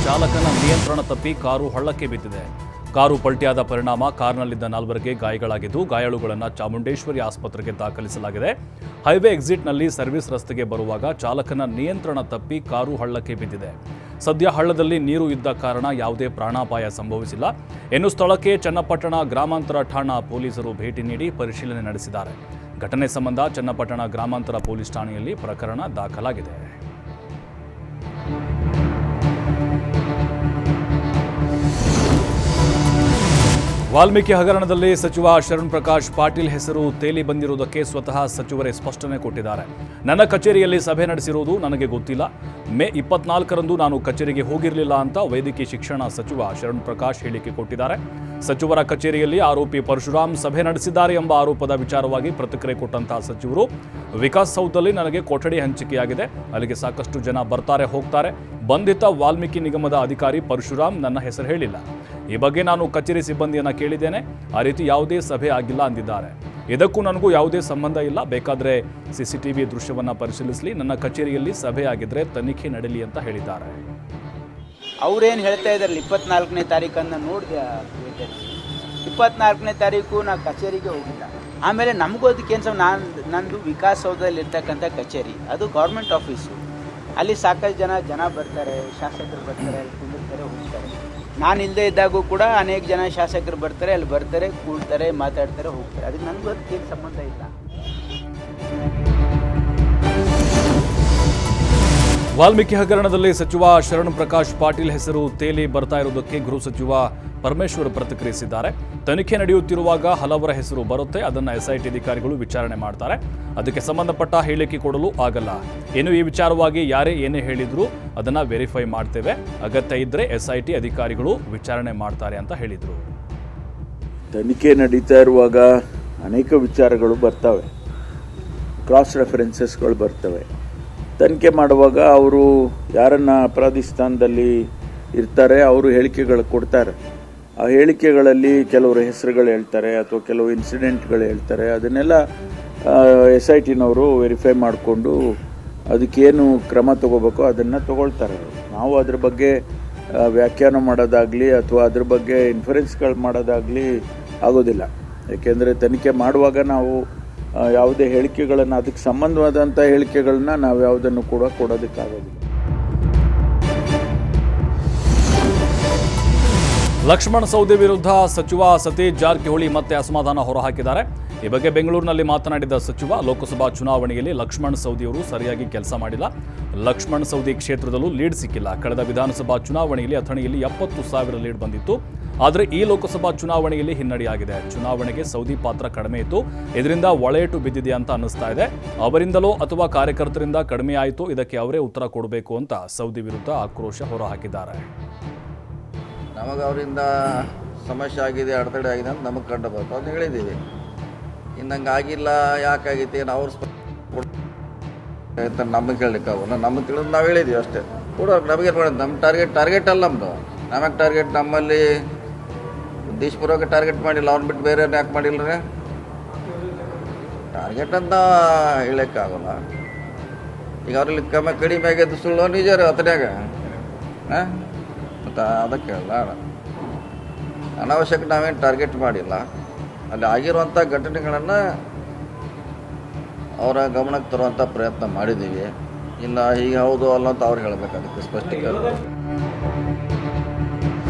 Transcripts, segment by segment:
ಚಾಲಕನ ನಿಯಂತ್ರಣ ತಪ್ಪಿ ಕಾರು ಹಳ್ಳಕ್ಕೆ ಬಿದ್ದಿದೆ. ಕಾರು ಪಲ್ಟಿಯಾದ ಪರಿಣಾಮ ಕಾರ್ನಲ್ಲಿದ್ದ 4 ಗಾಯಗಳಾಗಿದ್ದು, ಗಾಯಾಳುಗಳನ್ನು ಚಾಮುಂಡೇಶ್ವರಿ ಆಸ್ಪತ್ರೆಗೆ ದಾಖಲಿಸಲಾಗಿದೆ. ಹೈವೇ ಎಕ್ಸಿಟ್ನಲ್ಲಿ ಸರ್ವಿಸ್ ರಸ್ತೆಗೆ ಬರುವಾಗ ಚಾಲಕನ ನಿಯಂತ್ರಣ ತಪ್ಪಿ ಕಾರು ಹಳ್ಳಕ್ಕೆ ಬಿದ್ದಿದೆ. ಸದ್ಯ ಹಳ್ಳದಲ್ಲಿ ನೀರು ಇದ್ದ ಕಾರಣ ಯಾವುದೇ ಪ್ರಾಣಾಪಾಯ ಸಂಭವಿಸಿಲ್ಲ. ಇನ್ನು ಸ್ಥಳಕ್ಕೆ ಚನ್ನಪಟ್ಟಣ ಗ್ರಾಮಾಂತರ ಠಾಣಾ ಪೊಲೀಸರು ಭೇಟಿ ನೀಡಿ ಪರಿಶೀಲನೆ ನಡೆಸಿದ್ದಾರೆ. ಘಟನೆ ಸಂಬಂಧ ಚನ್ನಪಟ್ಟಣ ಗ್ರಾಮಾಂತರ ಪೊಲೀಸ್ ಠಾಣೆಯಲ್ಲಿ ಪ್ರಕರಣ ದಾಖಲಾಗಿದೆ. ವಾಲ್ಮೀಕಿ ಹಗರಣದಲ್ಲಿ ಸಚಿವ ಶರಣ್ ಪ್ರಕಾಶ್ ಪಾಟೀಲ್ ಹೆಸರು ತೇಲಿ ಬಂದಿರುವುದಕ್ಕೆ ಸ್ವತಃ ಸಚಿವರೇ ಸ್ಪಷ್ಟನೆ ಕೊಟ್ಟಿದ್ದಾರೆ. ನನ್ನ ಕಚೇರಿಯಲ್ಲಿ ಸಭೆ ನಡೆಸಿರುವುದು ನನಗೆ ಗೊತ್ತಿಲ್ಲ. ಮೇ 24ರಂದು ನಾನು ಕಚೇರಿಗೆ ಹೋಗಿರಲಿಲ್ಲ ಅಂತ ವೈದ್ಯಕೀಯ ಶಿಕ್ಷಣ ಸಚಿವ ಶರಣ್ ಪ್ರಕಾಶ್ ಹೇಳಿಕೆ ಕೊಟ್ಟಿದ್ದಾರೆ. ಸಚಿವರ ಕಚೇರಿಯಲ್ಲಿ ಆರೋಪಿ ಪರಶುರಾಮ್ ಸಭೆ ನಡೆಸಿದ್ದಾರೆ ಎಂಬ ಆರೋಪದ ವಿಚಾರವಾಗಿ ಪ್ರತಿಕ್ರಿಯೆ ಕೊಟ್ಟಂತಹ ಸಚಿವರು, ವಿಕಾಸ್ ಸೌಧಲ್ಲಿ ನನಗೆ ಕೊಠಡಿ ಹಂಚಿಕೆಯಾಗಿದೆ. ಅಲ್ಲಿಗೆ ಸಾಕಷ್ಟು ಜನ ಬರ್ತಾರೆ ಹೋಗ್ತಾರೆ. ಬಂಧಿತ ವಾಲ್ಮೀಕಿ ನಿಗಮದ ಅಧಿಕಾರಿ ಪರಶುರಾಮ್ ನನ್ನ ಹೆಸರು ಹೇಳಿಲ್ಲ. ಈ ಬಗ್ಗೆ ನಾನು ಕಚೇರಿ ಸಿಬ್ಬಂದಿಯನ್ನು ಕೇಳಿದ್ದೇನೆ. ಆ ರೀತಿ ಯಾವುದೇ ಸಭೆ ಆಗಿಲ್ಲ ಅಂದಿದ್ದಾರೆ. ಇದಕ್ಕೂ ನನಗೂ ಯಾವುದೇ ಸಂಬಂಧ ಇಲ್ಲ. ಬೇಕಾದರೆ ಸಿಸಿಟಿವಿ ದೃಶ್ಯವನ್ನು ಪರಿಶೀಲಿಸಲಿ. ನನ್ನ ಕಚೇರಿಯಲ್ಲಿ ಸಭೆ ಆಗಿದ್ರೆ ತನಿಖೆ ನಡೆಯಲಿ ಅಂತ ಹೇಳಿದ್ದಾರೆ. ಅವ್ರೇನು ಹೇಳ್ತಾ ಇದ್ದಾರಲ್ಲ 24ನೇ ತಾರೀಕನ್ನು ನೋಡಿದೆ. 24ನೇ ತಾರೀಕು ನಾ ಕಚೇರಿಗೆ ಹೋಗಿಲ್ಲ. ಆಮೇಲೆ ನಮಗೂ ಅದಕ್ಕೇನು ನಂದು ವಿಕಾಸ್ ಸೌಧದಲ್ಲಿ ಇರ್ತಕ್ಕಂಥ ಕಚೇರಿ, ಅದು ಗೌರ್ಮೆಂಟ್ ಆಫೀಸು. ಅಲ್ಲಿ ಸಾಕಷ್ಟು ಜನ ಬರ್ತಾರೆ, ಶಾಸಕರು ಬರ್ತಾರೆ, ಅಲ್ಲಿ ಕುಂದಿರ್ತಾರೆ, ಹೋಗ್ತಾರೆ. ನಾನು ಇಲ್ಲದೆ ಇದ್ದಾಗೂ ಕೂಡ ಅನೇಕ ಜನ ಶಾಸಕರು ಬರ್ತಾರೆ, ಅಲ್ಲಿ ಬರ್ತಾರೆ, ಕೂಡ್ತಾರೆ, ಮಾತಾಡ್ತಾರೆ, ಹೋಗ್ತಾರೆ. ಅದಕ್ಕೆ ನನಗೂ ಅದಕ್ಕೇನು ಸಂಬಂಧ ಇಲ್ಲ. ವಾಲ್ಮೀಕಿ ಹಗರಣದಲ್ಲಿ ಸಚಿವ ಶರಣ್ ಪ್ರಕಾಶ್ ಪಾಟೀಲ್ ಹೆಸರು ತೇಲಿ ಬರ್ತಾ ಇರುವುದಕ್ಕೆ ಗೃಹ ಸಚಿವ ಪರಮೇಶ್ವರ್ ಪ್ರತಿಕ್ರಿಯಿಸಿದ್ದಾರೆ. ತನಿಖೆ ನಡೆಯುತ್ತಿರುವಾಗ ಹಲವರ ಹೆಸರು ಬರುತ್ತೆ. ಅದನ್ನು ಎಸ್ಐಟಿ ಅಧಿಕಾರಿಗಳು ವಿಚಾರಣೆ ಮಾಡ್ತಾರೆ. ಅದಕ್ಕೆ ಸಂಬಂಧಪಟ್ಟ ಹೇಳಿಕೆ ಕೊಡಲು ಆಗಲ್ಲ. ಇನ್ನು ಈ ವಿಚಾರವಾಗಿ ಯಾರೇ ಏನೇ ಹೇಳಿದ್ರು ಅದನ್ನು ವೆರಿಫೈ ಮಾಡ್ತೇವೆ. ಅಗತ್ಯ ಇದ್ದರೆ ಎಸ್ಐಟಿ ಅಧಿಕಾರಿಗಳು ವಿಚಾರಣೆ ಮಾಡ್ತಾರೆ ಅಂತ ಹೇಳಿದರು. ತನಿಖೆ ನಡೀತಾ ಇರುವಾಗ ಅನೇಕ ವಿಚಾರಗಳು ಬರ್ತವೆ, ಕ್ರಾಸ್ ರೆಫರೆನ್ಸಸ್ಗಳು ಬರ್ತವೆ. ತನಿಖೆ ಮಾಡುವಾಗ ಅವರು ಯಾರನ್ನ ಅಪರಾಧಿ ಸ್ಥಾನದಲ್ಲಿ ಇರ್ತಾರೆ ಅವರು ಹೇಳಿಕೆಗಳು ಕೊಡ್ತಾರೆ. ಆ ಹೇಳಿಕೆಗಳಲ್ಲಿ ಕೆಲವರು ಹೆಸರುಗಳು ಹೇಳ್ತಾರೆ ಅಥವಾ ಕೆಲವು ಇನ್ಸಿಡೆಂಟ್ಗಳು ಹೇಳ್ತಾರೆ. ಅದನ್ನೆಲ್ಲ SITನವರು ವೆರಿಫೈ ಮಾಡಿಕೊಂಡು ಅದಕ್ಕೇನು ಕ್ರಮ ತಗೋಬೇಕೋ ಅದನ್ನು ತಗೊಳ್ತಾರೆ. ನಾವು ಅದ್ರ ಬಗ್ಗೆ ವ್ಯಾಖ್ಯಾನ ಮಾಡೋದಾಗಲಿ ಅಥವಾ ಅದ್ರ ಬಗ್ಗೆ ಇನ್ಫರೆನ್ಸ್ಗಳು ಮಾಡೋದಾಗಲಿ ಆಗೋದಿಲ್ಲ. ಯಾಕೆಂದರೆ ತನಿಖೆ ಮಾಡುವಾಗ ನಾವು ಯಾವುದೇ ಹೇಳಿಕೆಗಳನ್ನು, ಅದಕ್ಕೆ ಸಂಬಂಧವಾದಂಥ ಹೇಳಿಕೆಗಳನ್ನ ನಾವು ಯಾವುದನ್ನು ಕೂಡ ಕೊಡೋದಕ್ಕಾಗೋದಿಲ್ಲ. ಲಕ್ಷ್ಮಣ ಸವದಿ ವಿರುದ್ಧ ಸಚಿವ ಸತೀಶ್ ಜಾರಕಿಹೊಳಿ ಮತ್ತೆ ಅಸಮಾಧಾನ ಹೊರಹಾಕಿದ್ದಾರೆ. ಈ ಬಗ್ಗೆ ಬೆಂಗಳೂರಿನಲ್ಲಿ ಮಾತನಾಡಿದ ಸಚಿವ, ಲೋಕಸಭಾ ಚುನಾವಣೆಯಲ್ಲಿ ಲಕ್ಷ್ಮಣ ಸವದಿಯವರು ಸರಿಯಾಗಿ ಕೆಲಸ ಮಾಡಿಲ್ಲ. ಲಕ್ಷ್ಮಣ ಸವದಿ ಕ್ಷೇತ್ರದಲ್ಲೂ ಲೀಡ್ ಸಿಕ್ಕಿಲ್ಲ. ಕಳೆದ ವಿಧಾನಸಭಾ ಚುನಾವಣೆಯಲ್ಲಿ ಅಥಣಿಯಲ್ಲಿ 70,000 ಲೀಡ್ ಬಂದಿತ್ತು. ಆದರೆ ಈ ಲೋಕಸಭಾ ಚುನಾವಣೆಯಲ್ಲಿ ಹಿನ್ನಡೆಯಾಗಿದೆ. ಚುನಾವಣೆಗೆ ಸೌದಿ ಪಾತ್ರ ಕಡಿಮೆ ಇತ್ತು. ಇದರಿಂದ ಒಳೆಯಟು ಬಿದ್ದಿದೆ ಅಂತ ಅನ್ನಿಸ್ತಾ ಇದೆ. ಅವರಿಂದಲೋ ಅಥವಾ ಕಾರ್ಯಕರ್ತರಿಂದ ಕಡಿಮೆ ಆಯಿತು, ಇದಕ್ಕೆ ಅವರೇ ಉತ್ತರ ಕೊಡಬೇಕು ಅಂತ ಸೌದಿ ವಿರುದ್ಧ ಆಕ್ರೋಶ ಹೊರಹಾಕಿದ್ದಾರೆ. ನಮಗೆ ಅವರಿಂದ ಸಮಸ್ಯೆ ಆಗಿದೆ, ಅಡೆತಡೆ ಆಗಿದೆ ಅಂತ ನಮಗೆ ಕಂಡು ಬರ್ತದೆ ಅಂತ ಹೇಳಿದ್ದೀವಿ. ಇನ್ನಂಗೆ ಆಗಿಲ್ಲ, ಯಾಕಾಗೈತಿ ಅವ್ರು ನಮಗೆ ಕೇಳಲಿಕ್ಕಾಗಲ್ಲ. ನಮಗೆ ತಿಳಿದು ನಾವು ಹೇಳಿದ್ದೀವಿ ಅಷ್ಟೇ. ಕೂಡ ನಮಗೆ ನಮ್ಮ ಟಾರ್ಗೆಟ್ ಅಲ್ಲ ನಮಗೆ ಟಾರ್ಗೆಟ್. ನಮ್ಮಲ್ಲಿ ಉದ್ದೇಶಪೂರ್ವಕ ಟಾರ್ಗೆಟ್ ಮಾಡಿಲ್ಲ. ಅವ್ನು ಬಿಟ್ಟು ಬೇರೆ ಯಾಕೆ ಮಾಡಿಲ್ಲ ಟಾರ್ಗೆಟ್ ಅಂತ ಹೇಳೋಕ್ಕಾಗಲ್ಲ. ಈಗ ಅವ್ರಲ್ಲಿ ಕಡಿಮೆ ಆಗಿದ್ದು ಸುಳ್ಳು ನಿಜ ಅತನ್ಯಾಗ ಮತ್ತು ಅದಕ್ಕೆ ಅಲ್ಲ, ಅನಾವಶ್ಯಕ ನಾವೇನು ಟಾರ್ಗೆಟ್ ಮಾಡಿಲ್ಲ. ಅಲ್ಲಿ ಆಗಿರುವಂಥ ಘಟನೆಗಳನ್ನು ಅವರ ಗಮನಕ್ಕೆ ತರುವಂಥ ಪ್ರಯತ್ನ ಮಾಡಿದ್ದೀವಿ. ಇನ್ನು ಹೀಗೆ ಹೌದು ಅಲ್ಲ ಅಂತ ಅವ್ರು ಹೇಳಬೇಕು, ಅದಕ್ಕೆ ಸ್ಪಷ್ಟೀಕರಣ.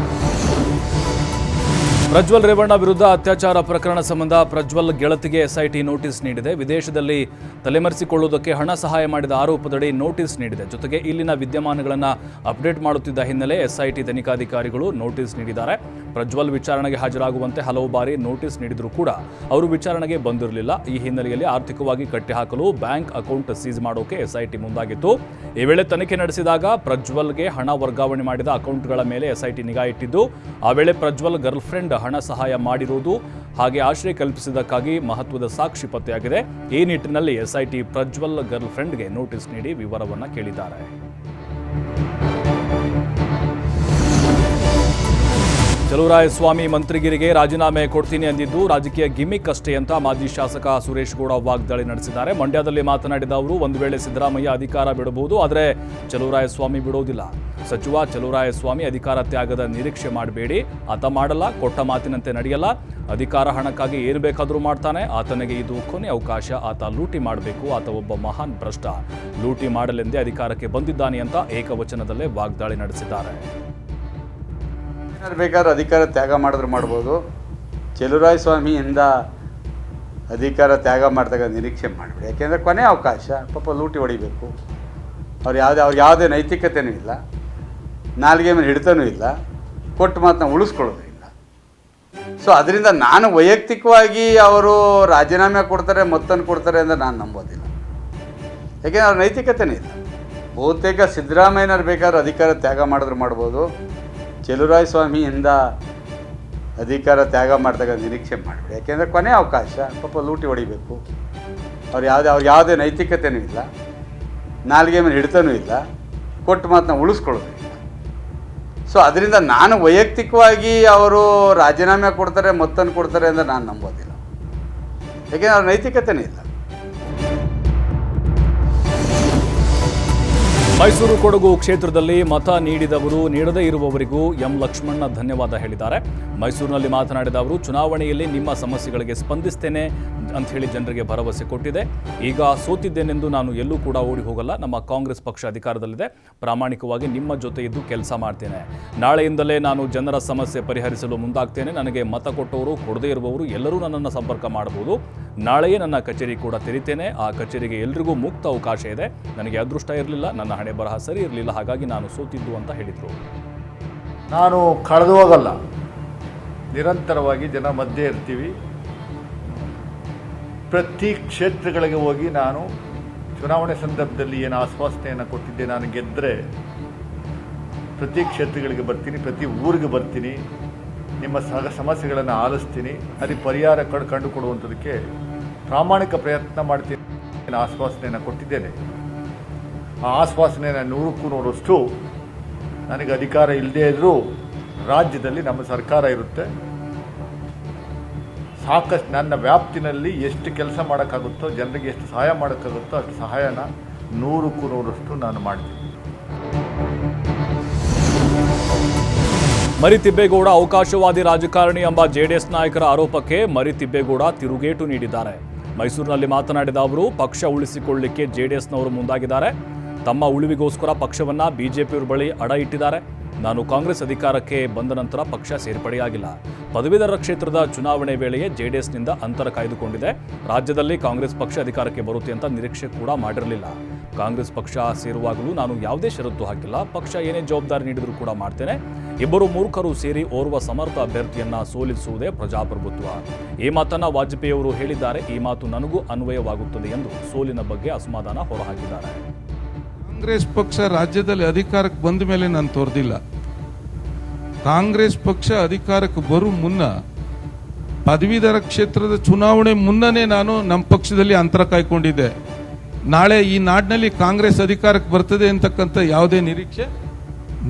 ಪ್ರಜ್ವಲ್ ರೇವಣ್ಣ ವಿರುದ್ಧ ಅತ್ಯಾಚಾರ ಪ್ರಕರಣ ಸಂಬಂಧ ಪ್ರಜ್ವಲ್ ಗೆಳತಿಗೆ SIT ನೋಟಿಸ್ ನೀಡಿದೆ. ವಿದೇಶದಲ್ಲಿ ತಲೆಮರೆಸಿಕೊಳ್ಳುವುದಕ್ಕೆ ಹಣ ಸಹಾಯ ಮಾಡಿದ ಆರೋಪದಡಿ ನೋಟಿಸ್ ನೀಡಿದೆ. ಜೊತೆಗೆ ಇಲ್ಲಿನ ವಿದ್ಯಮಾನಗಳನ್ನು ಅಪ್ಡೇಟ್ ಮಾಡುತ್ತಿದ್ದ ಹಿನ್ನೆಲೆ SIT ತನಿಖಾಧಿಕಾರಿಗಳು ನೋಟಿಸ್ ನೀಡಿದ್ದಾರೆ. ಪ್ರಜ್ವಲ್ ವಿಚಾರಣೆಗೆ ಹಾಜರಾಗುವಂತೆ ಹಲವು ಬಾರಿ ನೋಟಿಸ್ ನೀಡಿದರೂ ಕೂಡ ಅವರು ವಿಚಾರಣೆಗೆ ಬಂದಿರಲಿಲ್ಲ. ಈ ಹಿನ್ನೆಲೆಯಲ್ಲಿ ಆರ್ಥಿಕವಾಗಿ ಕಟ್ಟಿಹಾಕಲು ಬ್ಯಾಂಕ್ ಅಕೌಂಟ್ ಸೀಸ್ ಮಾಡೋಕೆ SIT ಮುಂದಾಗಿತ್ತು. ಈ ವೇಳೆ ತನಿಖೆ ನಡೆಸಿದಾಗ ಪ್ರಜ್ವಲ್ಗೆ ಹಣ ವರ್ಗಾವಣೆ ಮಾಡಿದ ಅಕೌಂಟ್ಗಳ ಮೇಲೆ SIT ನಿಗಾ ಇಟ್ಟಿದ್ದು, ಆ ವೇಳೆ ಪ್ರಜ್ವಲ್ ಗರ್ಲ್ ಫ್ರೆಂಡ್ ಹಣ ಸಹಾಯ ಮಾಡಿರುವುದು ಹಾಗೆ ಆಶ್ರಯ ಕಲ್ಪಿಸಿದ್ದಕ್ಕಾಗಿ ಮಹತ್ವದ ಸಾಕ್ಷಿ ಪತ್ತೆಯಾಗಿದೆ. ಈ ನಿಟ್ಟಿನಲ್ಲಿ SIT ಪ್ರಜ್ವಲ್ ಗರ್ಲ್ ಫ್ರೆಂಡ್ಗೆ ನೋಟಿಸ್ ನೀಡಿ ವಿವರವನ್ನು ಕೇಳಿದ್ದಾರೆ. ಚಲುವರಾಯಸ್ವಾಮಿ ಮಂತ್ರಿಗಿರಿಗೆ ರಾಜೀನಾಮೆ ಕೊಡ್ತೀನಿ ಅಂದಿದ್ದು ರಾಜಕೀಯ ಗಿಮಿಕ್ ಅಷ್ಟೇ ಅಂತ ಮಾಜಿ ಶಾಸಕ ಸುರೇಶ್ ಗೌಡ ವಾಗ್ದಾಳಿ ನಡೆಸಿದ್ದಾರೆ. ಮಂಡ್ಯದಲ್ಲಿ ಮಾತನಾಡಿದ ಅವರು, ಒಂದು ವೇಳೆ ಸಿದ್ದರಾಮಯ್ಯ ಅಧಿಕಾರ ಬಿಡಬಹುದು, ಆದರೆ ಚಲುವರಾಯಸ್ವಾಮಿ ಬಿಡೋದಿಲ್ಲ. ಸಚಿವ ಚಲುವರಾಯಸ್ವಾಮಿ ಅಧಿಕಾರ ತ್ಯಾಗದ ನಿರೀಕ್ಷೆ ಮಾಡಬೇಡಿ. ಆತ ಮಾಡಲ್ಲ, ಕೊಟ್ಟ ಮಾತಿನಂತೆ ನಡೆಯಲ್ಲ. ಅಧಿಕಾರ ಹಣಕ್ಕಾಗಿ ಏನು ಬೇಕಾದರೂ ಮಾಡ್ತಾನೆ. ಆತನಿಗೆ ಇದು ಕೊನೆ ಅವಕಾಶ. ಆತ ಲೂಟಿ ಮಾಡಬೇಕು. ಆತ ಒಬ್ಬ ಮಹಾನ್ ಭ್ರಷ್ಟ. ಲೂಟಿ ಮಾಡಲೆಂದೇ ಅಧಿಕಾರಕ್ಕೆ ಬಂದಿದ್ದಾನೆ ಅಂತ ಏಕವಚನದಲ್ಲೇ ವಾಗ್ದಾಳಿ ನಡೆಸಿದ್ದಾರೆ. ಬೇಕಾದ್ರೆ ಅಧಿಕಾರ ತ್ಯಾಗ ಮಾಡಿದ್ರೆ ಮಾಡ್ಬೋದು. ಚಲುವರಾಯಸ್ವಾಮಿಯಿಂದ ಅಧಿಕಾರ ತ್ಯಾಗ ಮಾಡಿದಾಗ ನಿರೀಕ್ಷೆ ಮಾಡಬೇಡಿ. ಯಾಕೆಂದರೆ ಕೊನೆ ಅವಕಾಶ. ಪಾಪ ಲೂಟಿ ಹೊಡಿಬೇಕು. ಅವ್ರು ಯಾವುದೇ ನೈತಿಕತೆಯೂ ಇಲ್ಲ, ನಾಲ್ಗೆ ಮೇಲೆ ಹಿಡಿತನೂ ಇಲ್ಲ, ಕೊಟ್ಟು ಮಾತನ್ನ ಉಳಿಸ್ಕೊಳ್ಳೋದು ಇಲ್ಲ. ಸೊ ಅದರಿಂದ ನಾನು ವೈಯಕ್ತಿಕವಾಗಿ ಅವರು ರಾಜೀನಾಮೆ ಕೊಡ್ತಾರೆ, ಮತ್ತನ್ನು ಕೊಡ್ತಾರೆ ಅಂತ ನಾನು ನಂಬೋದಿಲ್ಲ. ಯಾಕೆಂದರೆ ಅವ್ರ ನೈತಿಕತೆಯೂ ಇಲ್ಲ. ಬಹುತೇಕ ಸಿದ್ದರಾಮಯ್ಯನವ್ರು ಬೇಕಾದ್ರೆ ಅಧಿಕಾರ ತ್ಯಾಗ ಮಾಡಿದ್ರೆ ಮಾಡ್ಬೋದು. ಚಲುವರಾಯಸ್ವಾಮಿಯಿಂದ ಅಧಿಕಾರ ತ್ಯಾಗ ಮಾಡಿದಾಗ ನಿರೀಕ್ಷೆ ಮಾಡಬೇಡಿ. ಯಾಕೆಂದರೆ ಕೊನೆ ಅವಕಾಶ. ಪಾಪ ಲೂಟಿ ಹೊಡಿಬೇಕು. ಅವ್ರು ಯಾವುದೇ ನೈತಿಕತೆಯೂ ಇಲ್ಲ, ನಾಲ್ಗೆ ಮೇಲೆ ಹಿಡಿತನೂ ಇಲ್ಲ, ಕೊಟ್ಟು ಮಾತನ್ನ ಉಳಿಸ್ಕೊಳ್ಳೋದು ಇಲ್ಲ. ಸೊ ಅದರಿಂದ ನಾನು ವೈಯಕ್ತಿಕವಾಗಿ ಅವರು ರಾಜೀನಾಮೆ ಕೊಡ್ತಾರೆ, ಮತ್ತನ್ನು ಕೊಡ್ತಾರೆ ಅಂತ ನಾನು ನಂಬೋದಿಲ್ಲ. ಯಾಕೆಂದರೆ ಅವ್ರ ನೈತಿಕತೆಯೂ ಇಲ್ಲ. ಮೈಸೂರು ಕೊಡಗು ಕ್ಷೇತ್ರದಲ್ಲಿ ಮತ ನೀಡಿದವರು ನೀಡದೇ ಇರುವವರಿಗೂ ಎಂ ಲಕ್ಷ್ಮಣ್ಣ ಧನ್ಯವಾದ ಹೇಳಿದ್ದಾರೆ. ಮೈಸೂರಿನಲ್ಲಿ ಮಾತನಾಡಿದ ಅವರು, ಚುನಾವಣೆಯಲ್ಲಿ ನಿಮ್ಮ ಸಮಸ್ಯೆಗಳಿಗೆ ಸ್ಪಂದಿಸ್ತೇನೆ ಅಂತ ಹೇಳಿ ಜನರಿಗೆ ಭರವಸೆ ಕೊಟ್ಟಿದೆ. ಈಗ ಸೋತಿದ್ದೇನೆಂದು ನಾನು ಎಲ್ಲೂ ಕೂಡ ಓಡಿ ಹೋಗಲ್ಲ. ನಮ್ಮ ಕಾಂಗ್ರೆಸ್ ಪಕ್ಷ ಅಧಿಕಾರದಲ್ಲಿದೆ. ಪ್ರಾಮಾಣಿಕವಾಗಿ ನಿಮ್ಮ ಜೊತೆ ಇದ್ದು ಕೆಲಸ ಮಾಡ್ತೇನೆ. ನಾಳೆಯಿಂದಲೇ ನಾನು ಜನರ ಸಮಸ್ಯೆ ಪರಿಹರಿಸಲು ಮುಂದಾಗ್ತೇನೆ. ನನಗೆ ಮತ ಕೊಟ್ಟವರು, ಕೊಡದೇ ಇರುವವರು ಎಲ್ಲರೂ ನನ್ನನ್ನು ಸಂಪರ್ಕ ಮಾಡಬಹುದು. ನಾಳೆಯೇ ನನ್ನ ಕಚೇರಿ ಕೂಡ ತೆರಿತೇನೆ. ಆ ಕಚೇರಿಗೆ ಎಲ್ರಿಗೂ ಮುಕ್ತ ಅವಕಾಶ ಇದೆ. ನನಗೆ ಅದೃಷ್ಟ ಇರಲಿಲ್ಲ, ನನ್ನ ಹಣೆ ಬರಹ ಸರಿ ಇರಲಿಲ್ಲ, ಹಾಗಾಗಿ ನಾನು ಸೋತಿದ್ದು ಅಂತ ಹೇಳಿದರು. ನಾನು ಕಳೆದು ಹೋಗಲ್ಲ, ನಿರಂತರವಾಗಿ ಜನ ಮಧ್ಯೆ ಇರ್ತೀವಿ. ಪ್ರತಿ ಕ್ಷೇತ್ರಗಳಿಗೆ ಹೋಗಿ ನಾನು ಚುನಾವಣೆ ಸಂದರ್ಭದಲ್ಲಿ ಏನು ಆಶ್ವಾಸನೆಯನ್ನು ಕೊಟ್ಟಿದ್ದೆ, ನಾನು ಗೆದ್ದರೆ ಪ್ರತಿ ಕ್ಷೇತ್ರಗಳಿಗೆ ಬರ್ತೀನಿ, ಪ್ರತಿ ಊರಿಗೆ ಬರ್ತೀನಿ, ನಿಮ್ಮ ಸಮಸ್ಯೆಗಳನ್ನು ಆಲಿಸ್ತೀನಿ, ಅದಕ್ಕೆ ಪರಿಹಾರ ಕಂಡುಕೊಡುವಂಥದಕ್ಕೆ ಪ್ರಾಮಾಣಿಕ ಪ್ರಯತ್ನ ಮಾಡ್ತೀನಿ. ಆಶ್ವಾಸನೆಯನ್ನು ಕೊಟ್ಟಿದ್ದೇನೆ. ಆ ಆಶ್ವಾಸನೆಯನ್ನು 100ಕ್ಕೂ 100ರಷ್ಟು ನನಗೆ ಅಧಿಕಾರ ಇಲ್ಲದೇ ಇದ್ದರೂ ರಾಜ್ಯದಲ್ಲಿ ನಮ್ಮ ಸರ್ಕಾರ ಇರುತ್ತೆ. ಸಾಕಷ್ಟು ನನ್ನ ವ್ಯಾಪ್ತಿನಲ್ಲಿ ಎಷ್ಟು ಕೆಲಸ ಮಾಡೋಕ್ಕಾಗುತ್ತೋ, ಜನರಿಗೆ ಎಷ್ಟು ಸಹಾಯ ಮಾಡೋಕ್ಕಾಗುತ್ತೋ ಅಷ್ಟು ಸಹಾಯನ 100ಕ್ಕೂ 100ರಷ್ಟು ನಾನು ಮಾಡ್ತೀನಿ. ಮರಿತಿಬ್ಬೇಗೌಡ ಅವಕಾಶವಾದಿ ರಾಜಕಾರಣಿ ಎಂಬ ಜೆಡಿಎಸ್ ನಾಯಕರ ಆರೋಪಕ್ಕೆ ಮರಿತಿಬ್ಬೇಗೌಡ ತಿರುಗೇಟು ನೀಡಿದ್ದಾರೆ. ಮೈಸೂರಿನಲ್ಲಿ ಮಾತನಾಡಿದ ಅವರು, ಪಕ್ಷ ಉಳಿಸಿಕೊಳ್ಳಲಿಕ್ಕೆ ಜೆಡಿಎಸ್ನವರು ಮುಂದಾಗಿದ್ದಾರೆ. ತಮ್ಮ ಉಳಿವಿಗೋಸ್ಕರ ಪಕ್ಷವನ್ನು ಬಿಜೆಪಿಯವ್ರ ಬಳಿ ಅಡ ಇಟ್ಟಿದ್ದಾರೆ. ನಾನು ಕಾಂಗ್ರೆಸ್ ಅಧಿಕಾರಕ್ಕೆ ಬಂದ ನಂತರ ಪಕ್ಷ ಸೇರ್ಪಡೆಯಾಗಿಲ್ಲ. ಪದವೀಧರ ಕ್ಷೇತ್ರದ ಚುನಾವಣೆ ವೇಳೆಯೇ ಜೆಡಿಎಸ್ನಿಂದ ಅಂತರ ಕಾಯ್ದುಕೊಂಡಿದೆ. ರಾಜ್ಯದಲ್ಲಿ ಕಾಂಗ್ರೆಸ್ ಪಕ್ಷ ಅಧಿಕಾರಕ್ಕೆ ಬರುತ್ತೆ ಅಂತ ನಿರೀಕ್ಷೆ ಕೂಡ ಮಾಡಿರಲಿಲ್ಲ. ಕಾಂಗ್ರೆಸ್ ಪಕ್ಷ ಸೇರುವಾಗಲೂ ನಾನು ಯಾವುದೇ ಷರತ್ತು ಹಾಕಿಲ್ಲ. ಪಕ್ಷ ಏನೇ ಜವಾಬ್ದಾರಿ ನೀಡಿದರೂ ಕೂಡ ಮಾಡ್ತೇನೆ. ಇಬ್ಬರು ಮೂರ್ಖರು ಸೇರಿ ಓರ್ವ ಸಮರ್ಥ ಅಭ್ಯರ್ಥಿಯನ್ನ ಸೋಲಿಸುವುದೇ ಪ್ರಜಾಪ್ರಭುತ್ವ. ಈ ಮಾತನ್ನ ವಾಜಪೇಯಿ ಅವರು ಹೇಳಿದ್ದಾರೆ. ಈ ಮಾತು ನನಗೂ ಅನ್ವಯವಾಗುತ್ತದೆ ಎಂದು ಸೋಲಿನ ಬಗ್ಗೆ ಅಸಮಾಧಾನ ಹೊರಹಾಕಿದ್ದಾರೆ. ಕಾಂಗ್ರೆಸ್ ಪಕ್ಷ ರಾಜ್ಯದಲ್ಲಿ ಅಧಿಕಾರಕ್ಕೆ ಬಂದ ಮೇಲೆ ನಾನು ತೋರ್ದಿಲ್ಲ. ಕಾಂಗ್ರೆಸ್ ಪಕ್ಷ ಅಧಿಕಾರಕ್ಕೆ ಬರೋ ಮುನ್ನ ಪದವೀಧರ ಕ್ಷೇತ್ರದ ಚುನಾವಣೆ ಮುನ್ನನೇ ನಾನು ನಮ್ಮ ಪಕ್ಷದಲ್ಲಿ ಅಂತರ ಕಾಯ್ಕೊಂಡಿದ್ದೆ. ನಾಳೆ ಈ ನಾಡಿನಲ್ಲಿ ಕಾಂಗ್ರೆಸ್ ಅಧಿಕಾರಕ್ಕೆ ಬರ್ತದೆ ಅಂತಕ್ಕಂಥ ಯಾವುದೇ ನಿರೀಕ್ಷೆ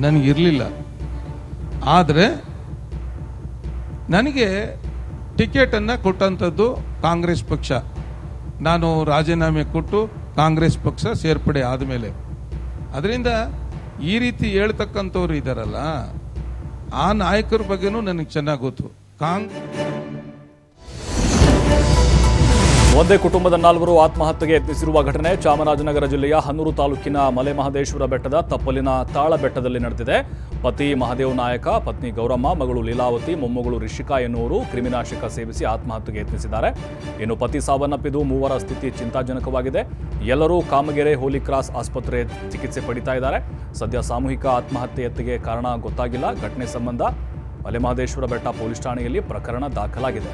ನನಗಿರಲಿಲ್ಲ. ಆದರೆ ನನಗೆ ಟಿಕೆಟನ್ನು ಕೊಟ್ಟಂಥದ್ದು ಕಾಂಗ್ರೆಸ್ ಪಕ್ಷ. ನಾನು ರಾಜೀನಾಮೆ ಕೊಟ್ಟು ಕಾಂಗ್ರೆಸ್ ಪಕ್ಷ ಸೇರ್ಪಡೆ ಆದಮೇಲೆ. ಅದರಿಂದ ಈ ರೀತಿ ಹೇಳ್ತಕ್ಕಂಥವ್ರು ಇದ್ದಾರಲ್ಲ, ಆ ನಾಯಕರ ಬಗ್ಗೆನೂ ನನಗೆ ಚೆನ್ನಾಗಿ ಗೊತ್ತು. ಒಂದೇ ಕುಟುಂಬದ 4 ಆತ್ಮಹತ್ಯೆಗೆ ಯತ್ನಿಸಿರುವ ಘಟನೆ ಚಾಮರಾಜನಗರ ಜಿಲ್ಲೆಯ ಹನ್ನೂರು ತಾಲೂಕಿನ ಮಲೆಮಹದೇಶ್ವರ ಬೆಟ್ಟದ ತಪ್ಪಲಿನ ತಾಳ ಬೆಟ್ಟದಲ್ಲಿ ನಡೆದಿದೆ. ಪತಿ ಮಹದೇವ್ ನಾಯಕ, ಪತ್ನಿ ಗೌರಮ್ಮ, ಮಗಳು ಲೀಲಾವತಿ, ಮೊಮ್ಮಗಳು ರಿಷಿಕಾ ಎನ್ನುವರು ಕ್ರಿಮಿನಾಶಕ ಸೇವಿಸಿ ಆತ್ಮಹತ್ಯೆಗೆ ಯತ್ನಿಸಿದ್ದಾರೆ. ಇನ್ನು ಪತಿ ಸಾವನ್ನಪ್ಪಿದ್ದು, 3ರ ಸ್ಥಿತಿ ಚಿಂತಾಜನಕವಾಗಿದೆ. ಎಲ್ಲರೂ ಕಾಮಗೆರೆ ಹೋಲಿ ಕ್ರಾಸ್ ಆಸ್ಪತ್ರೆ ಚಿಕಿತ್ಸೆ ಪಡಿತಾ ಇದ್ದಾರೆ. ಸದ್ಯ ಸಾಮೂಹಿಕ ಆತ್ಮಹತ್ಯೆಗೆ ಕಾರಣ ಗೊತ್ತಾಗಿಲ್ಲ. ಘಟನೆ ಸಂಬಂಧ ಮಲೆಮಹದೇಶ್ವರ ಬೆಟ್ಟ ಪೊಲೀಸ್ ಠಾಣೆಯಲ್ಲಿ ಪ್ರಕರಣ ದಾಖಲಾಗಿದೆ.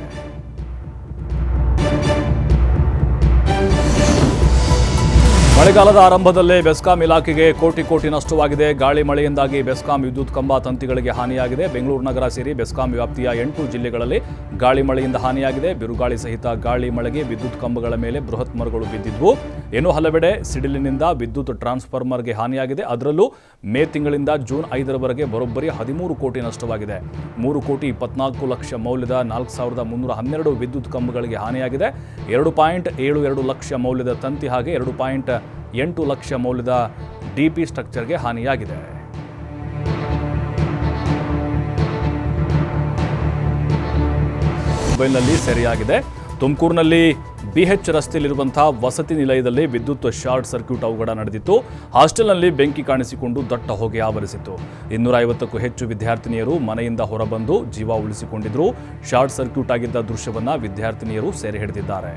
ಮಳೆಗಾಲದ ಆರಂಭದಲ್ಲೇ ಬೆಸ್ಕಾಂ ಇಲಾಖೆಗೆ ಕೋಟಿ ನಷ್ಟವಾಗಿದೆ. ಗಾಳಿ ಮಳೆಯಿಂದಾಗಿ ಬೆಸ್ಕಾಂ ವಿದ್ಯುತ್ ಕಂಬ ತಂತಿಗಳಿಗೆ ಹಾನಿಯಾಗಿದೆ. ಬೆಂಗಳೂರು ನಗರ ಸೇರಿ ಬೆಸ್ಕಾಂ ವ್ಯಾಪ್ತಿಯ 8 ಜಿಲ್ಲೆಗಳಲ್ಲಿ ಗಾಳಿ ಮಳೆಯಿಂದ ಹಾನಿಯಾಗಿದೆ. ಬಿರುಗಾಳಿ ಸಹಿತ ಗಾಳಿ ಮಳೆಗೆ ವಿದ್ಯುತ್ ಕಂಬಗಳ ಮೇಲೆ ಬೃಹತ್ ಮರಗಳು ಬಿದ್ದಿದ್ವು. ಇನ್ನು ಹಲವೆಡೆ ಸಿಡಿಲಿನಿಂದ ವಿದ್ಯುತ್ ಟ್ರಾನ್ಸ್ಫಾರ್ಮರ್ಗೆ ಹಾನಿಯಾಗಿದೆ. ಅದರಲ್ಲೂ ಮೇ ತಿಂಗಳಿಂದ ಜೂನ್ 5ರವರೆಗೆ ಬರೋಬ್ಬರಿ 13 ಕೋಟಿ ನಷ್ಟವಾಗಿದೆ. 3,24,00,000 ಮೌಲ್ಯದ 4,312 ವಿದ್ಯುತ್ ಕಂಬಗಳಿಗೆ ಹಾನಿಯಾಗಿದೆ. 2.72 ಲಕ್ಷ ಮೌಲ್ಯದ ತಂತಿ ಹಾಗೆ 2.8 ಲಕ್ಷ ಮೌಲ್ಯದ ಡಿಪಿ ಸ್ಟ್ರಕ್ಚರ್ಗೆ ಹಾನಿಯಾಗಿದೆ. ಮೊಬೈಲ್ನಲ್ಲಿ ಸೆರೆಯಾಗಿದೆ. ತುಮಕೂರಿನಲ್ಲಿ BH ರಸ್ತೆಯಲ್ಲಿರುವಂತಹ ವಸತಿ ನಿಲಯದಲ್ಲಿ ವಿದ್ಯುತ್ ಶಾರ್ಟ್ ಸರ್ಕ್ಯೂಟ್ ಅವಘಡ ನಡೆದಿತ್ತು. ಹಾಸ್ಟೆಲ್ನಲ್ಲಿ ಬೆಂಕಿ ಕಾಣಿಸಿಕೊಂಡು ದಟ್ಟ ಹೊಗೆ ಆವರಿಸಿತ್ತು. 250ಕ್ಕೂ ಹೆಚ್ಚು ವಿದ್ಯಾರ್ಥಿನಿಯರು ಮನೆಯಿಂದ ಹೊರಬಂದು ಜೀವ ಉಳಿಸಿಕೊಂಡಿದ್ರು. ಶಾರ್ಟ್ ಸರ್ಕ್ಯೂಟ್ ಆಗಿದ್ದ ದೃಶ್ಯವನ್ನ ವಿದ್ಯಾರ್ಥಿನಿಯರು ಸೆರೆ ಹಿಡಿದಿದ್ದಾರೆ.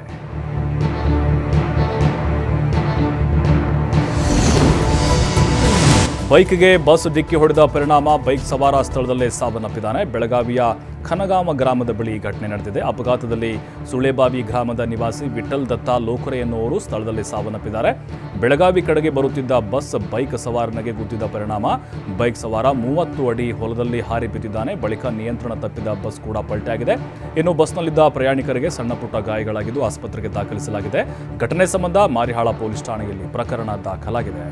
ಬೈಕ್ಗೆ ಬಸ್ ಡಿಕ್ಕಿ ಹೊಡೆದ ಪರಿಣಾಮ ಬೈಕ್ ಸವಾರ ಸ್ಥಳದಲ್ಲೇ ಸಾವನ್ನಪ್ಪಿದ್ದಾನೆ. ಬೆಳಗಾವಿಯ ಖನಗಾಮ ಗ್ರಾಮದ ಬಳಿ ಈ ಘಟನೆ ನಡೆದಿದೆ. ಅಪಘಾತದಲ್ಲಿ ಸುಳೆಬಾವಿ ಗ್ರಾಮದ ನಿವಾಸಿ ವಿಠಲ್ ದತ್ತ ಲೋಕರೆ ಎನ್ನುವರು ಸ್ಥಳದಲ್ಲಿ ಸಾವನ್ನಪ್ಪಿದ್ದಾರೆ. ಬೆಳಗಾವಿ ಕಡೆಗೆ ಬರುತ್ತಿದ್ದ ಬಸ್ ಬೈಕ್ ಸವಾರನಿಗೆ ಗುದ್ದಿದ ಪರಿಣಾಮ ಬೈಕ್ ಸವಾರ 30 ಅಡಿ ಹೊಲದಲ್ಲಿ ಹಾರಿ ಬಿದ್ದಿದ್ದಾನೆ. ಬಳಿಕ ನಿಯಂತ್ರಣ ತಪ್ಪಿದ ಬಸ್ ಕೂಡ ಪಲ್ಟಿಯಾಗಿದೆ. ಇನ್ನು ಬಸ್ನಲ್ಲಿದ್ದ ಪ್ರಯಾಣಿಕರಿಗೆ ಸಣ್ಣ ಪುಟ್ಟ ಗಾಯಗಳಾಗಿದ್ದು ಆಸ್ಪತ್ರೆಗೆ ದಾಖಲಿಸಲಾಗಿದೆ. ಘಟನೆ ಸಂಬಂಧ ಮಾರಿಹಾಳ ಪೊಲೀಸ್ ಠಾಣೆಯಲ್ಲಿ ಪ್ರಕರಣ ದಾಖಲಾಗಿದೆ.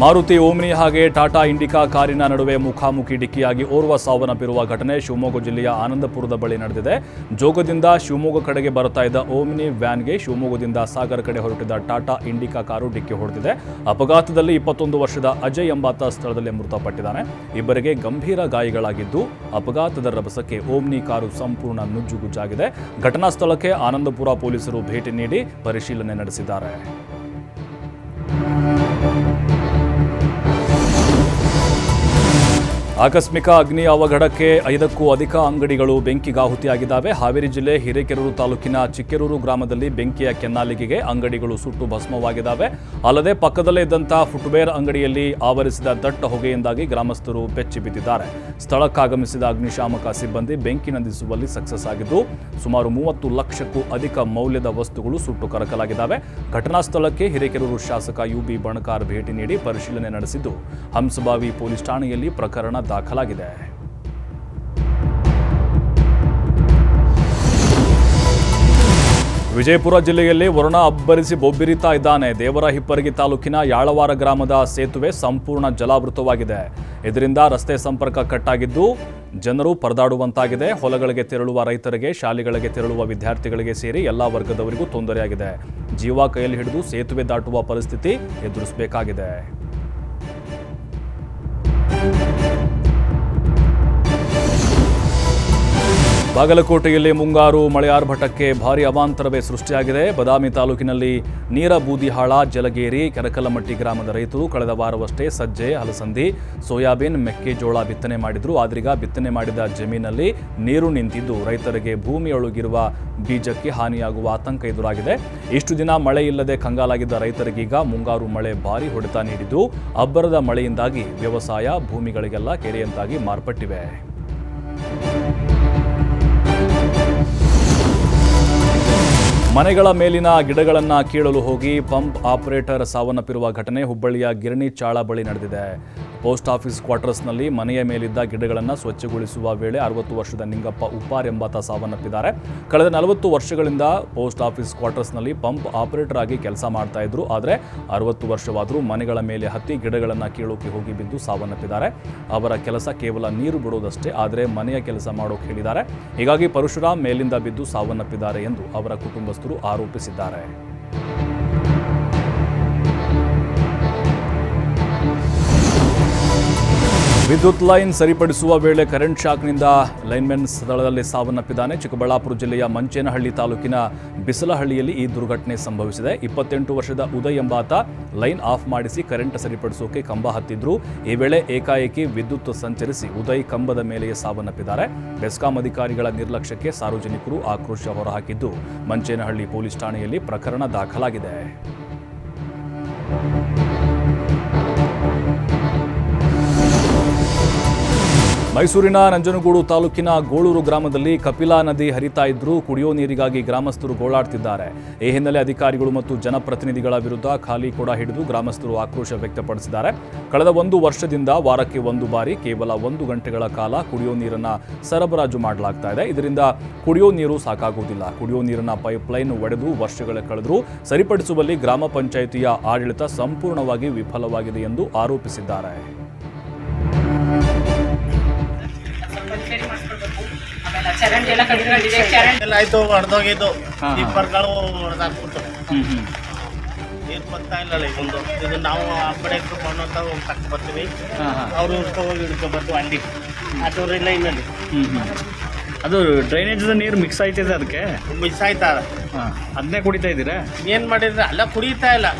ಮಾರುತಿ ಓಮ್ನಿ ಹಾಗೆ ಟಾಟಾ ಇಂಡಿಕಾ ಕಾರಿನ ನಡುವೆ ಮುಖಾಮುಖಿ ಡಿಕ್ಕಿಯಾಗಿ ಓರ್ವ ಸಾವನ್ನಪ್ಪಿರುವ ಘಟನೆ ಶಿವಮೊಗ್ಗ ಜಿಲ್ಲೆಯ ಆನಂದಪುರದ ಬಳಿ ನಡೆದಿದೆ. ಜೋಗದಿಂದ ಶಿವಮೊಗ್ಗ ಕಡೆಗೆ ಬರುತ್ತಾ ಇದ್ದ ಓಮ್ನಿ ವ್ಯಾನ್ಗೆ ಶಿವಮೊಗ್ಗದಿಂದ ಸಾಗರ ಕಡೆ ಹೊರಟಿದ್ದ ಟಾಟಾ ಇಂಡಿಕಾ ಕಾರು ಡಿಕ್ಕಿ ಹೊಡೆದಿದೆ. ಅಪಘಾತದಲ್ಲಿ 21 ವರ್ಷದ ಅಜಯ್ ಎಂಬಾತ ಸ್ಥಳದಲ್ಲೇ ಮೃತಪಟ್ಟಿದ್ದಾನೆ. ಇಬ್ಬರಿಗೆ ಗಂಭೀರ ಗಾಯಗಳಾಗಿದ್ದು ಅಪಘಾತದ ರಭಸಕ್ಕೆ ಓಮ್ನಿ ಕಾರು ಸಂಪೂರ್ಣ ನುಜ್ಜುಗುಜ್ಜಾಗಿದೆ. ಘಟನಾ ಸ್ಥಳಕ್ಕೆ ಆನಂದಪುರ ಪೊಲೀಸರು ಭೇಟಿ ನೀಡಿ ಪರಿಶೀಲನೆ ನಡೆಸಿದ್ದಾರೆ. ಆಕಸ್ಮಿಕ ಅಗ್ನಿ ಅವಘಡಕ್ಕೆ 5ಕ್ಕೂ ಅಧಿಕ ಅಂಗಡಿಗಳು ಬೆಂಕಿಗಾಹುತಿಯಾಗಿದ್ದಾವೆ. ಹಾವೇರಿ ಜಿಲ್ಲೆ ಹಿರೇಕೆರೂರು ತಾಲೂಕಿನ ಚಿಕ್ಕೆರೂರು ಗ್ರಾಮದಲ್ಲಿ ಬೆಂಕಿಯ ಕೆನ್ನಾಲಿಗೆಗೆ ಅಂಗಡಿಗಳು ಸುಟ್ಟು ಭಸ್ಮವಾಗಿದ್ದಾವೆ. ಅಲ್ಲದೆ ಪಕ್ಕದಲ್ಲೇ ಇದ್ದಂತಹ ಫುಟ್ವೇರ್ ಅಂಗಡಿಯಲ್ಲಿ ಆವರಿಸಿದ ದಟ್ಟ ಹೊಗೆಯಿಂದಾಗಿ ಗ್ರಾಮಸ್ಥರು ಬೆಚ್ಚಿ ಬಿದ್ದಿದ್ದಾರೆ. ಸ್ಥಳಕ್ಕಾಗಮಿಸಿದ ಅಗ್ನಿಶಾಮಕ ಸಿಬ್ಬಂದಿ ಬೆಂಕಿ ನಂದಿಸುವಲ್ಲಿ ಸಕ್ಸಸ್ ಆಗಿದ್ದು ಸುಮಾರು 30 ಲಕ್ಷಕ್ಕೂ ಅಧಿಕ ಮೌಲ್ಯದ ವಸ್ತುಗಳು ಸುಟ್ಟು ಕರಕಲಾಗಿದ್ದಾವೆ. ಘಟನಾ ಸ್ಥಳಕ್ಕೆ ಹಿರೇಕೆರೂರು ಶಾಸಕ UB ಬಣಕಾರ್ ಭೇಟಿ ನೀಡಿ ಪರಿಶೀಲನೆ ನಡೆಸಿದ್ದು ಹಂಸಬಾವಿ ಪೊಲೀಸ್ ಠಾಣೆಯಲ್ಲಿ ಪ್ರಕರಣ ದಾಖಲಾಗಿದೆ. ವಿಜಯಪುರ ಜಿಲ್ಲೆಯಲ್ಲಿ ವರುಣ ಅಬ್ಬರಿಸಿ ಬೊಬ್ಬಿರಿತಾ ಇದ್ದಾನೆ. ದೇವರ ಹಿಪ್ಪರಗಿ ತಾಲೂಕಿನ ಯಾಳವಾರ ಗ್ರಾಮದ ಸೇತುವೆ ಸಂಪೂರ್ಣ ಜಲಾವೃತವಾಗಿದೆ. ಇದರಿಂದ ರಸ್ತೆ ಸಂಪರ್ಕ ಕಟ್ಟಾಗಿದ್ದು ಜನರು ಪರದಾಡುವಂತಾಗಿದೆ. ಹೊಲಗಳಿಗೆ ತೆರಳುವ ರೈತರಿಗೆ, ಶಾಲೆಗಳಿಗೆ ತೆರಳುವ ವಿದ್ಯಾರ್ಥಿಗಳಿಗೆ ಸೇರಿ ಎಲ್ಲಾ ವರ್ಗದವರಿಗೂ ತೊಂದರೆಯಾಗಿದೆ. ಜೀವ ಕೈಯಲ್ಲಿ ಹಿಡಿದು ಸೇತುವೆ ದಾಟುವ ಪರಿಸ್ಥಿತಿ ಎದುರಿಸಬೇಕಾಗಿದೆ. ಬಾಗಲಕೋಟೆಯಲ್ಲಿ ಮುಂಗಾರು ಮಳೆ ಆರ್ಭಟಕ್ಕೆ ಭಾರೀ ಅವಾಂತರವೇ ಸೃಷ್ಟಿಯಾಗಿದೆ. ಬದಾಮಿ ತಾಲೂಕಿನಲ್ಲಿ ನೀರಬೂದಿಹಾಳ, ಜಲಗೇರಿ, ಕೆರಕಲಮಟ್ಟಿ ಗ್ರಾಮದ ರೈತರು ಕಳೆದ ವಾರವಷ್ಟೇ ಸಜ್ಜೆ, ಅಲಸಂದಿ, ಸೋಯಾಬೀನ್, ಮೆಕ್ಕೆಜೋಳ ಬಿತ್ತನೆ ಮಾಡಿದ್ರು. ಆದ್ರೀಗ ಬಿತ್ತನೆ ಮಾಡಿದ ಜಮೀನಲ್ಲಿ ನೀರು ನಿಂತಿದ್ದು ರೈತರಿಗೆ ಭೂಮಿಯೊಳಗಿರುವ ಬೀಜಕ್ಕೆ ಹಾನಿಯಾಗುವ ಆತಂಕ ಎದುರಾಗಿದೆ. ಇಷ್ಟು ದಿನ ಮಳೆ ಇಲ್ಲದೆ ಕಂಗಾಲಾಗಿದ್ದ ರೈತರಿಗೀಗ ಮುಂಗಾರು ಮಳೆ ಭಾರೀ ಹೊಡೆತ ನೀಡಿದ್ದು ಅಬ್ಬರದ ಮಳೆಯಿಂದಾಗಿ ವ್ಯವಸಾಯ ಭೂಮಿಗಳಿಗೆಲ್ಲ ಕೆರೆಯಂತಾಗಿ ಮಾರ್ಪಟ್ಟಿವೆ. ಮನೆಗಳ ಮೇಲಿನ ಗಿಡಗಳನ್ನು ಕೀಳಲು ಹೋಗಿ ಪಂಪ್ ಆಪರೇಟರ್ ಸಾವನ್ನಪ್ಪಿರುವ ಘಟನೆ ಹುಬ್ಬಳ್ಳಿಯ ಗಿರಣಿ ಚಾಳ ಬಳಿ ನಡೆದಿದೆ. ಪೋಸ್ಟ್ ಆಫೀಸ್ ಕ್ವಾರ್ಟರ್ಸ್ನಲ್ಲಿ ಮನೆಯ ಮೇಲಿದ್ದ ಗಿಡಗಳನ್ನು ಸ್ವಚ್ಛಗೊಳಿಸುವ ವೇಳೆ 60 ವರ್ಷದ ನಿಂಗಪ್ಪ ಉಪ್ಪಾರ್ ಎಂಬಾತ ಸಾವನ್ನಪ್ಪಿದ್ದಾರೆ. ಕಳೆದ 40 ವರ್ಷಗಳಿಂದ ಪೋಸ್ಟ್ ಆಫೀಸ್ ಕ್ವಾರ್ಟರ್ಸ್ನಲ್ಲಿ ಪಂಪ್ ಆಪರೇಟರ್ ಆಗಿ ಕೆಲಸ ಮಾಡ್ತಾ ಇದ್ರು. ಆದರೆ 60 ವರ್ಷವಾದರೂ ಮನೆಗಳ ಮೇಲೆ ಹತ್ತಿ ಗಿಡಗಳನ್ನು ಕೀಳೋಕೆ ಹೋಗಿ ಬಿದ್ದು ಸಾವನ್ನಪ್ಪಿದ್ದಾರೆ. ಅವರ ಕೆಲಸ ಕೇವಲ ನೀರು ಬಿಡೋದಷ್ಟೇ, ಆದರೆ ಮನೆಯ ಕೆಲಸ ಮಾಡೋಕೆ ಹೇಳಿದ್ದಾರೆ. ಹೀಗಾಗಿ ಪರಶುರಾಮ್ ಮೇಲಿಂದ ಬಿದ್ದು ಸಾವನ್ನಪ್ಪಿದ್ದಾರೆ ಎಂದು ಅವರ ಕುಟುಂಬಸ್ಥರು ಆರೋಪಿಸಿದ್ದಾರೆ. ವಿದ್ಯುತ್ ಲೈನ್ ಸರಿಪಡಿಸುವ ವೇಳೆ ಕರೆಂಟ್ ಶಾಕ್ನಿಂದ ಲೈನ್ಮೆನ್ ಸ್ಥಳದಲ್ಲಿ ಸಾವನ್ನಪ್ಪಿದ್ದಾನೆ. ಚಿಕ್ಕಬಳ್ಳಾಪುರ ಜಿಲ್ಲೆಯ ಮಂಚೇನಹಳ್ಳಿ ತಾಲೂಕಿನ ಬಿಸಲಹಳ್ಳಿಯಲ್ಲಿ ಈ ದುರ್ಘಟನೆ ಸಂಭವಿಸಿದೆ. 28 ವರ್ಷದ ಉದಯ್ ಎಂಬಾತ ಲೈನ್ ಆಫ್ ಮಾಡಿಸಿ ಕರೆಂಟ್ ಸರಿಪಡಿಸೋಕೆ ಕಂಬ ಹತ್ತಿದ್ರು. ಈ ವೇಳೆ ಏಕಾಏಕಿ ವಿದ್ಯುತ್ ಸಂಚರಿಸಿ ಉದಯ್ ಕಂಬದ ಮೇಲೆಯೇ ಸಾವನ್ನಪ್ಪಿದ್ದಾರೆ. ಬೆಸ್ಕಾಂ ಅಧಿಕಾರಿಗಳ ನಿರ್ಲಕ್ಷ್ಯಕ್ಕೆ ಸಾರ್ವಜನಿಕರು ಆಕ್ರೋಶ ಹೊರಹಾಕಿದ್ದು ಮಂಚೇನಹಳ್ಳಿ ಪೊಲೀಸ್ ಠಾಣೆಯಲ್ಲಿ ಪ್ರಕರಣ ದಾಖಲಾಗಿದೆ. ಮೈಸೂರಿನ ನಂಜನಗೂಡು ತಾಲೂಕಿನ ಗೋಳೂರು ಗ್ರಾಮದಲ್ಲಿ ಕಪಿಲಾ ನದಿ ಹರಿತಾ ಇದ್ರೂ ಕುಡಿಯೋ ನೀರಿಗಾಗಿ ಗ್ರಾಮಸ್ಥರು ಗೋಳಾಡ್ತಿದ್ದಾರೆ. ಈ ಹಿನ್ನೆಲೆ ಅಧಿಕಾರಿಗಳು ಮತ್ತು ಜನಪ್ರತಿನಿಧಿಗಳ ವಿರುದ್ಧ ಖಾಲಿ ಕೊಡ ಹಿಡಿದು ಗ್ರಾಮಸ್ಥರು ಆಕ್ರೋಶ ವ್ಯಕ್ತಪಡಿಸಿದ್ದಾರೆ. ಕಳೆದ 1 ವರ್ಷದಿಂದ ವಾರಕ್ಕೆ 1 ಬಾರಿ ಕೇವಲ 1 ಗಂಟೆಗಳ ಕಾಲ ಕುಡಿಯೋ ನೀರನ್ನು ಸರಬರಾಜು ಮಾಡಲಾಗ್ತಾ ಇದೆ. ಇದರಿಂದ ಕುಡಿಯೋ ನೀರು ಸಾಕಾಗುವುದಿಲ್ಲ. ಕುಡಿಯೋ ನೀರಿನ ಪೈಪ್ಲೈನ್ ಒಡೆದು ವರ್ಷಗಳ ಕಳೆದರೂ ಸರಿಪಡಿಸುವಲ್ಲಿ ಗ್ರಾಮ ಪಂಚಾಯಿತಿಯ ಆಡಳಿತ ಸಂಪೂರ್ಣವಾಗಿ ವಿಫಲವಾಗಿದೆ ಎಂದು ಆರೋಪಿಸಿದ್ದಾರೆ. ಎಲ್ಲ ಆಯ್ತು ಹೊಡೆದೋಗಿದ್ದು ಟಿಪ್ಪರ್ಗಳು ಹೊಡೆದಾಕ್ಬಿಟ್ಟು ನೀರು ಬರ್ತಾ ಇಲ್ಲ ಇದೊಂದು ಇದು ನಾವು ಆ ಕಡೆ ಮಣ್ಣು ಅಂತ ತಕ್ಕ ಬರ್ತೀವಿ ಅವರು ಹೋಗಿ ಹಿಡ್ಕೊಬರ್ತೀವಿ ಅಂಡಿ ಆಟೋರಿಲ್ಲ ಇನ್ನಲ್ಲಿ ಅದು ಡ್ರೈನೇಜ್ ನೀರು ಮಿಕ್ಸ್ ಆಯ್ತಿದೆ ಅದಕ್ಕೆ ಮಿಸ್ ಆಯ್ತಾ ಅದನ್ನೇ ಕುಡಿತಾ ಇದ್ದೀರಾ? ಏನ್ ಮಾಡಿದ್ರೆ ಅಲ್ಲ ಕುಡಿತಾ ಇಲ್ಲ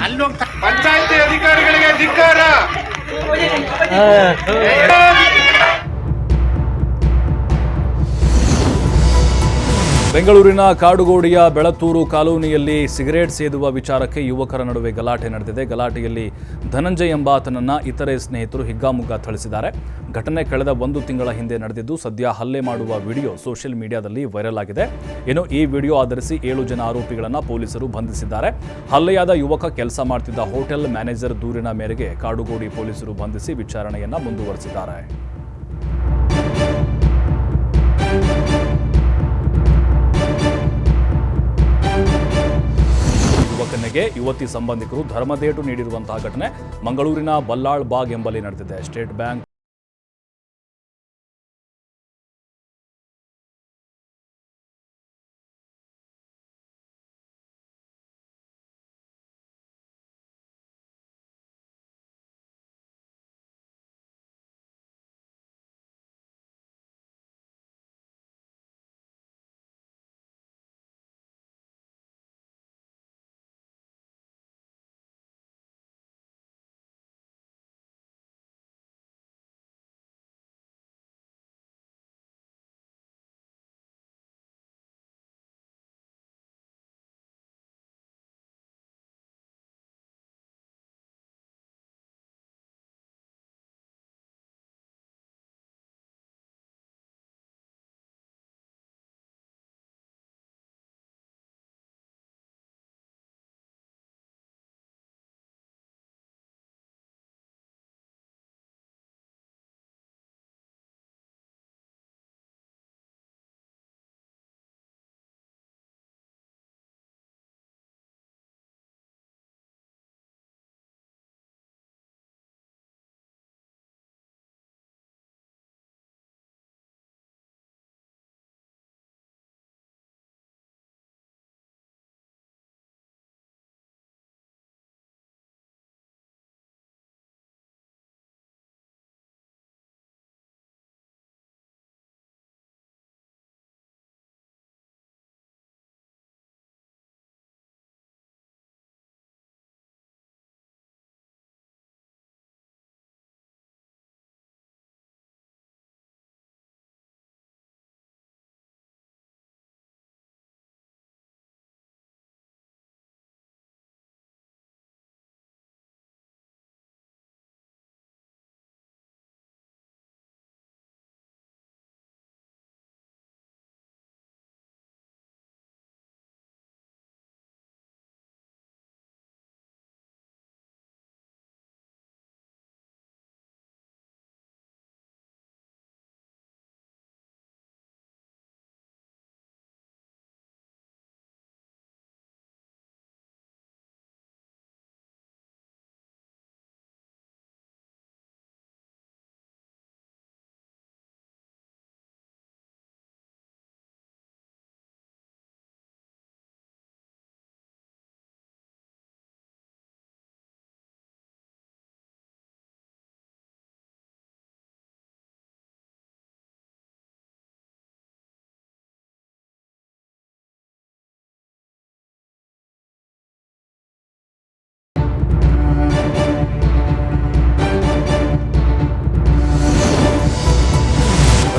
ಅಲ್ಲಿ ಹೋಗ್ತಾ ಪಂಚಾಯತಿ ಅಧಿಕಾರಿಗಳಿಗೆ ಧಿಕ್ಕಾರ. ಬೆಂಗಳೂರಿನ ಕಾಡುಗೋಡಿಯ ಬೆಳತೂರು ಕಾಲೋನಿಯಲ್ಲಿ ಸಿಗರೇಟ್ ಸೇದುವ ವಿಚಾರಕ್ಕೆ ಯುವಕರ ನಡುವೆ ಗಲಾಟೆ ನಡೆದಿದೆ. ಗಲಾಟೆಯಲ್ಲಿ ಧನಂಜಯ್ ಎಂಬಾತನನ್ನು ಇತರೆ ಸ್ನೇಹಿತರು ಹಿಗ್ಗಾಮುಗ್ಗಾ ಥಳಿಸಿದ್ದಾರೆ. ಘಟನೆ ಕಳೆದ 1 ತಿಂಗಳ ಹಿಂದೆ ನಡೆದಿದ್ದು ಸದ್ಯ ಹಲ್ಲೆ ಮಾಡುವ ವಿಡಿಯೋ ಸೋಷಿಯಲ್ ಮೀಡಿಯಾದಲ್ಲಿ ವೈರಲ್ ಆಗಿದೆ. ಇನ್ನು ಈ ವಿಡಿಯೋ ಆಧರಿಸಿ 7 ಜನ ಆರೋಪಿಗಳನ್ನು ಪೊಲೀಸರು ಬಂಧಿಸಿದ್ದಾರೆ. ಹಲ್ಲೆಯಾದ ಯುವಕ ಕೆಲಸ ಮಾಡ್ತಿದ್ದ ಹೋಟೆಲ್ ಮ್ಯಾನೇಜರ್ ದೂರಿನ ಮೇರೆಗೆ ಕಾಡುಗೋಡಿ ಪೊಲೀಸರು ಬಂಧಿಸಿ ವಿಚಾರಣೆಯನ್ನು ಮುಂದುವರೆಸಿದ್ದಾರೆ. ಯುವಕನಿಗೆ ಯುವತಿ ಸಂಬಂಧಿಕರು ಧರ್ಮದೇಟು ನೀಡಿರುವಂತಹ ಘಟನೆ ಮಂಗಳೂರಿನ ಬಲ್ಲಾಳ್ ಬಾಗ್ ಎಂಬಲ್ಲಿ ನಡೆದಿದೆ. State bank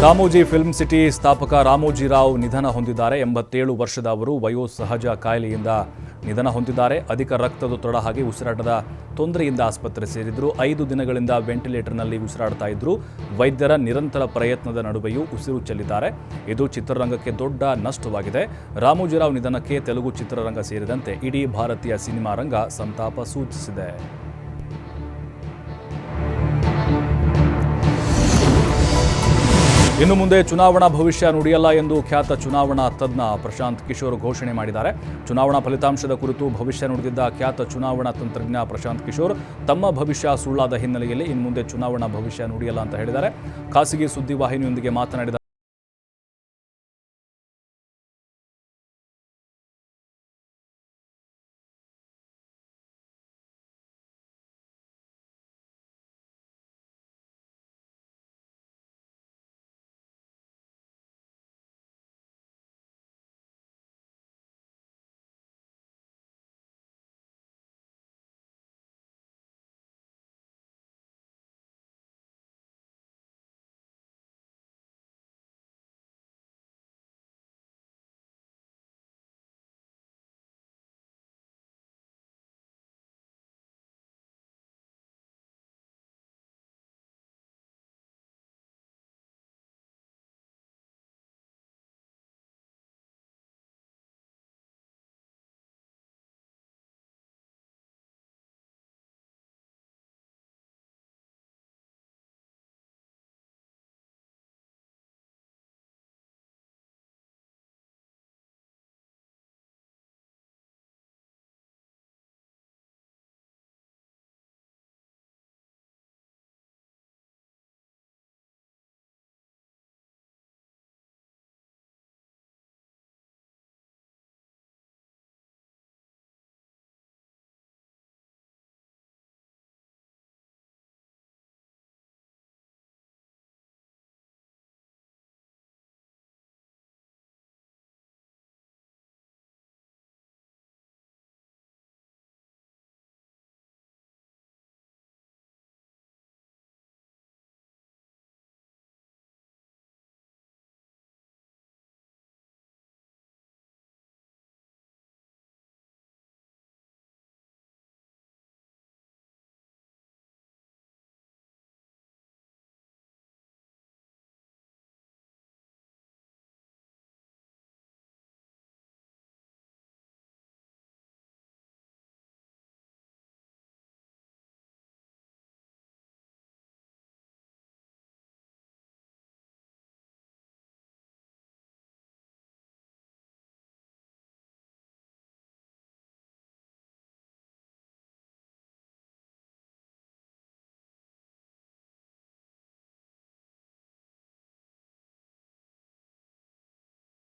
Ramoji film city ಸ್ಥಾಪಕ ರಾಮೋಜಿರಾವ್ ನಿಧನ ಹೊಂದಿದ್ದಾರೆ. 87 ವರ್ಷದ ಅವರು ವಯೋಸಹಜ ಕಾಯಿಲೆಯಿಂದ ನಿಧನ ಹೊಂದಿದ್ದಾರೆ. ಅಧಿಕ ರಕ್ತದೊತ್ತಡ ಹಾಗೆ ಉಸಿರಾಟದ ತೊಂದರೆಯಿಂದ ಆಸ್ಪತ್ರೆ ಸೇರಿದ್ರು. 5 ದಿನಗಳಿಂದ ವೆಂಟಿಲೇಟರ್ನಲ್ಲಿ ಉಸಿರಾಡ್ತಾ ಇದ್ರು. ವೈದ್ಯರ ನಿರಂತರ ಪ್ರಯತ್ನದ ನಡುವೆಯೂ ಉಸಿರು ಚೆಲ್ಲಿದ್ದಾರೆ. ಇದು ಚಿತ್ರರಂಗಕ್ಕೆ ದೊಡ್ಡ ನಷ್ಟವಾಗಿದೆ. ರಾಮೋಜಿರಾವ್ ನಿಧನಕ್ಕೆ ತೆಲುಗು ಚಿತ್ರರಂಗ ಸೇರಿದಂತೆ ಇಡೀ ಭಾರತೀಯ ಸಿನಿಮಾ ರಂಗ ಸಂತಾಪ ಸೂಚಿಸಿದೆ. ಇನ್ನು ಮುಂದೆ ಚುನಾವಣಾ ಭವಿಷ್ಯ ನುಡಿಯಲ್ಲ ಎಂದು ಖ್ಯಾತ ಚುನಾವಣಾ ತಜ್ಞ ಪ್ರಶಾಂತ್ ಕಿಶೋರ್ ಘೋಷಣೆ ಮಾಡಿದ್ದಾರೆ. ಚುನಾವಣಾ ಫಲಿತಾಂಶದ ಕುರಿತು ಭವಿಷ್ಯ ನುಡಿದಿದ್ದ ಖ್ಯಾತ ಚುನಾವಣಾ ತಂತ್ರಜ್ಞ ಪ್ರಶಾಂತ್ ಕಿಶೋರ್ ತಮ್ಮ ಭವಿಷ್ಯ ಸುಳ್ಳಾದ ಹಿನ್ನೆಲೆಯಲ್ಲಿ ಇನ್ನು ಮುಂದೆ ಚುನಾವಣಾ ಭವಿಷ್ಯ ನುಡಿಯಲ್ಲ ಅಂತ ಹೇಳಿದ್ದಾರೆ. ಖಾಸಗಿ ಸುದ್ದಿವಾಹಿನಿಯೊಂದಿಗೆ ಮಾತನಾಡಿದ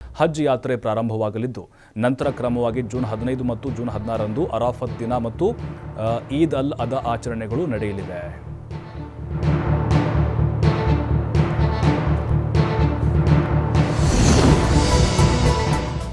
ಹಜ್ ಯಾತ್ರೆ ಪ್ರಾರಂಭವಾಗಲಿದ್ದು ನಂತರ ಕ್ರಮವಾಗಿ ಜೂನ್ 15 ಮತ್ತು ಜೂನ್ 16ರಂದು ಅರಾಫತ್ ದಿನ ಮತ್ತು ಈದ್ ಅಲ್ ಅದ ಆಚರಣೆಗಳು ನಡೆಯಲಿವೆ.